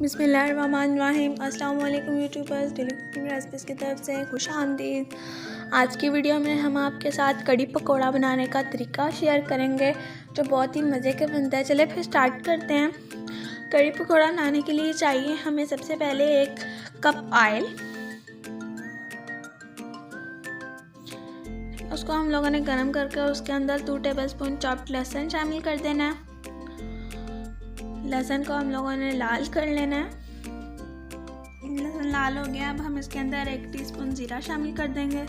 बिस्मिल्लाहिर्रहमानिर्रहीम। अस्सलाम वालेकुम यूट्यूबर्स, डेली कुकिंग रेसिपीज़ की तरफ से खुश आमदीद। आज की वीडियो में हम आपके साथ कड़ी पकौड़ा बनाने का तरीका शेयर करेंगे जो बहुत ही मज़े के बनता है। चले फिर स्टार्ट करते हैं। कड़ी पकौड़ा बनाने के लिए चाहिए हमें सबसे पहले 1 कप ऑयल। उसको हम लोगों ने गर्म करके उसके अंदर 2 टेबलस्पून चॉप्ड लहसुन शामिल कर देना है। लहसुन को हम लोगों ने लाल कर लेना है। लहसुन लाल हो गया। अब हम इसके अंदर 1 टीस्पून जीरा शामिल कर देंगे।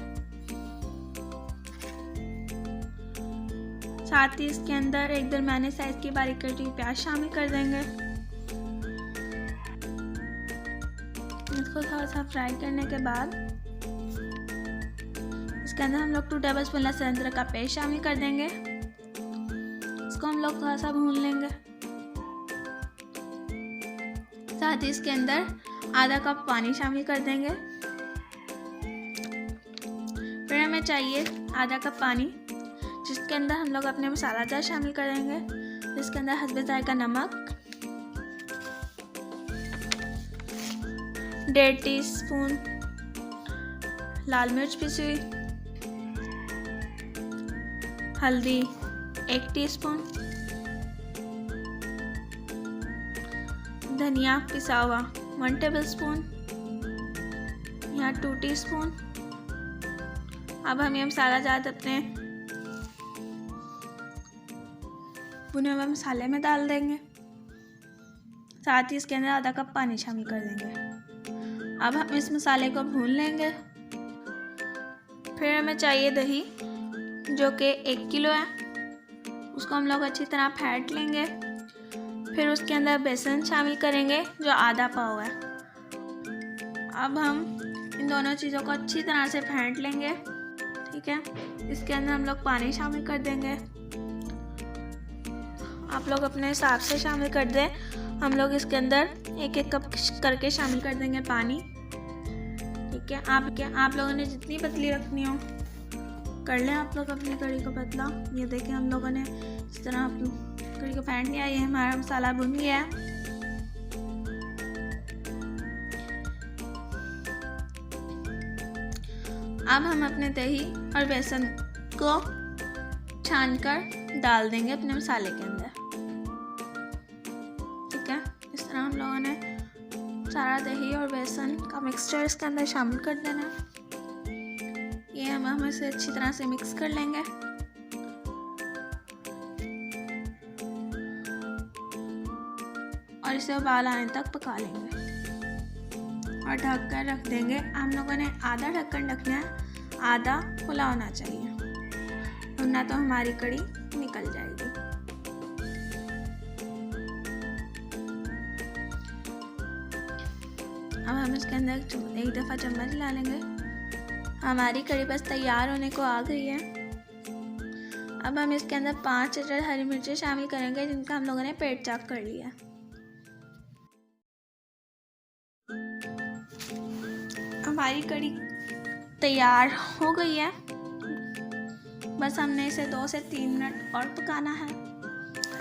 साथ ही इसके अंदर एक दरमियाने साइज की बारीक कटी हुई प्याज शामिल कर देंगे। इसको थोड़ा सा फ्राई करने के बाद इसके अंदर हम लोग 2 टेबलस्पून लहसुन अदरक का पेस्ट शामिल कर देंगे। इसको हम लोग थोड़ा सा भून लेंगे। साथ ही इसके अंदर आधा कप पानी शामिल कर देंगे। फिर हमें चाहिए आधा कप पानी जिसके अंदर हम लोग अपने मसाला जार शामिल करेंगे। जिसके अंदर हस्बे जायका नमक, 1.5 टीस्पून लाल मिर्च पिसी हुई, हल्दी 1 टीस्पून, धनिया पिसा हुआ 1 टेबलस्पून, यहाँ 2 टीस्पून। अब हम ये मसाला ज़्यादा अपने भुने हुए मसाले में डाल देंगे। साथ ही इसके अंदर आधा कप पानी शामिल कर देंगे। अब हम इस मसाले को भून लेंगे। फिर हमें चाहिए दही जो कि 1 किलो है। उसको हम लोग अच्छी तरह फेंट लेंगे। फिर उसके अंदर बेसन शामिल करेंगे जो आधा पाव है। अब हम इन दोनों चीज़ों को अच्छी तरह से फेंट लेंगे। ठीक है, इसके अंदर हम लोग पानी शामिल कर देंगे। आप लोग अपने हिसाब से शामिल कर दें। हम लोग इसके अंदर 1-1 कप करके शामिल कर देंगे पानी। ठीक है, आप लोगों ने जितनी पतली रखनी हो कर लें आप लोग अपनी कड़ी को पतला। ये देखें हम लोगों ने इस तरह कड़ी को फेंट लिया। ये हमारा मसाला भुन गया है। अब हम अपने दही और बेसन को छानकर डाल देंगे अपने मसाले के अंदर। ठीक है, इस तरह हम लोगों ने सारा दही और बेसन का मिक्सचर इसके अंदर शामिल कर देना है। ये हम इसे अच्छी तरह से मिक्स कर लेंगे। और इसे उबाल आने तक पका लेंगे और ढक कर रख देंगे। हम लोगों ने आधा ढक्कन रखना है, आधा खुला होना चाहिए वरना तो हमारी कड़ी निकल जाएगी। अब हम इसके अंदर एक दफ़ा चम्मच ला लेंगे। हमारी कड़ी बस तैयार होने को आ गई है। अब हम इसके अंदर 5 अदद हरी मिर्चें शामिल करेंगे जिनका हम लोगों ने पेट चाक कर लिया। हमारी कड़ी तैयार हो गई है। बस हमने इसे 2 से 3 मिनट और पकाना है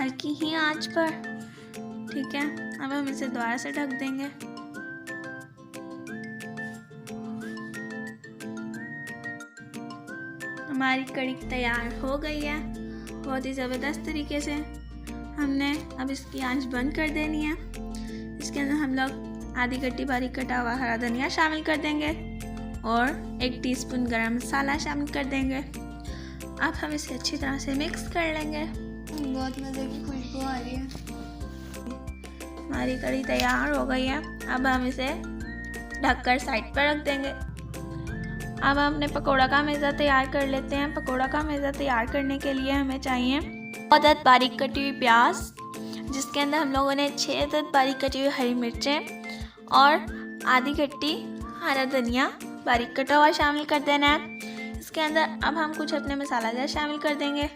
हल्की ही आंच पर। ठीक है, अब हम इसे दोबारा से ढक देंगे। हमारी कड़ी तैयार हो गई है बहुत ही ज़बरदस्त तरीके से। हमने अब इसकी आंच बंद कर देनी है। इसके अंदर हम लोग आधी कट्टी बारीक कटा हुआ हरा धनिया शामिल कर देंगे और 1 टीस्पून गरम मसाला शामिल कर देंगे। अब हम इसे अच्छी तरह से मिक्स कर लेंगे। बहुत मज़े की खुशबू आ रही है। हमारी कड़ी तैयार हो गई है। अब हम इसे ढककर साइड पर रख देंगे। अब हम अपने पकौड़ा का मेज़ा तैयार कर लेते हैं। पकौड़ा का मेज़ा तैयार करने के लिए हमें चाहिए अदद बारीक कटी हुई प्याज जिसके अंदर हम लोगों ने 6 अदद बारीक कटी हुई हरी मिर्चें और आधी कट्टी हरा धनिया बारीक कटा हुआ शामिल कर देना है। इसके अंदर अब हम कुछ अपने मसाला जार शामिल कर देंगे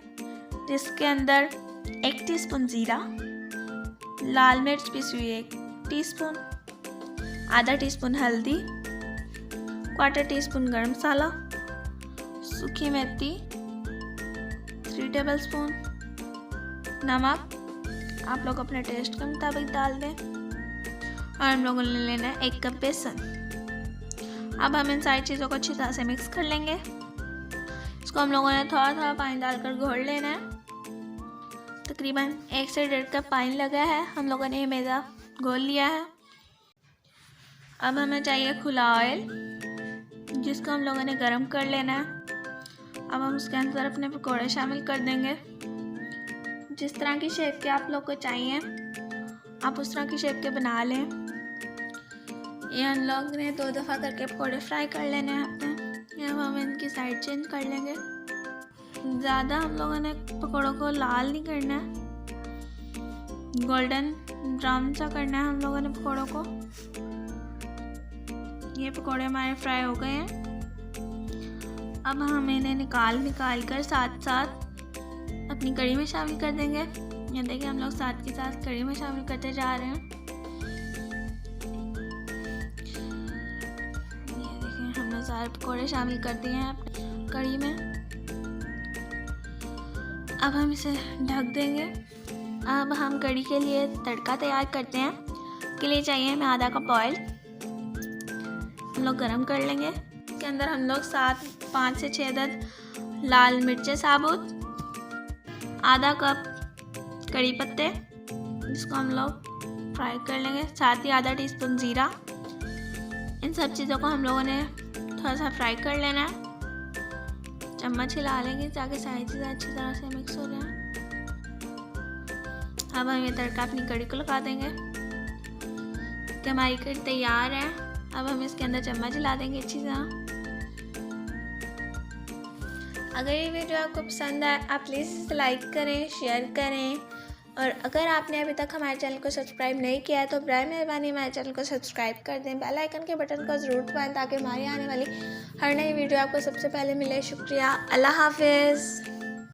जिसके अंदर 1 टीस्पून ज़ीरा, लाल मिर्च पिसी हुई 1 टीस्पून, आधा टीस्पून हल्दी, 1/4 टीस्पून गरम मसाला, सूखी मेथी 3 टेबलस्पून, नमक आप लोग अपने टेस्ट के मुताबिक डाल दें और हम लोगों ने लेना है 1 कप बेसन। अब हम इन सारी चीज़ों को अच्छी तरह से मिक्स कर लेंगे। इसको हम लोगों ने थोड़ा थोड़ा पानी डालकर घोल लेना है। तकरीबन 1 से 1.5 कप पानी लगा है। हम लोगों ने ये मैदा घोल लिया है। अब हमें चाहिए खुला ऑयल, जिसको हम लोगों ने गरम कर लेना है। अब हम उसके अंदर अपने पकौड़े शामिल कर देंगे। जिस तरह की शेप के आप लोग को चाहिए आप उस तरह की शेप के बना लें। ये हम लोग ने 2 दफ़ा करके पकौड़े फ्राई कर लेने हैं अपने। अब हम इनकी साइड चेंज कर लेंगे। ज़्यादा हम लोगों ने पकौड़ों को लाल नहीं करना है, गोल्डन ब्राउन सा करना है हम लोगों ने पकौड़ों को। ये पकौड़े हमारे फ्राई हो गए हैं। अब हम इन्हें निकाल कर साथ साथ अपनी कढ़ी में शामिल कर देंगे। ये देखिए हम लोग साथ के साथ कढ़ी में शामिल करते जा रहे हैं। ये देखिए हमने सारे पकौड़े शामिल कर दिए हैं अपनी कढ़ी में। अब हम इसे ढक देंगे। अब हम कढ़ी के लिए तड़का तैयार करते हैं। इसके लिए चाहिए हमें आधा कप ऑयल, हम लोग गरम कर लेंगे। इसके अंदर हम लोग 5 से 6 अदद लाल मिर्चें साबुत, आधा कप कड़ी पत्ते जिसको हम लोग फ्राई कर लेंगे, साथ ही आधा टीस्पून ज़ीरा। इन सब चीज़ों को हम लोगों ने थोड़ा सा फ्राई कर लेना है। चम्मच हिला लेंगे ताकि सारी चीज़ें अच्छी तरह से मिक्स हो जाए। अब हम ये तड़का अपनी कड़ी को लगा देंगे कि हमारी कड़ी तैयार है। अब हम इसके अंदर चम्मच हिला देंगे अच्छी तरह। अगर ये वीडियो आपको पसंद आए आप प्लीज़ इसे लाइक करें, शेयर करें, और अगर आपने अभी तक हमारे चैनल को सब्सक्राइब नहीं किया है तो बराए मेहरबानी हमारे चैनल को सब्सक्राइब कर दें। बेल आइकन के बटन को ज़रूर दबाएं ताकि हमारी आने वाली हर नई वीडियो आपको सबसे पहले मिले। शुक्रिया। अल्लाह हाफिज़।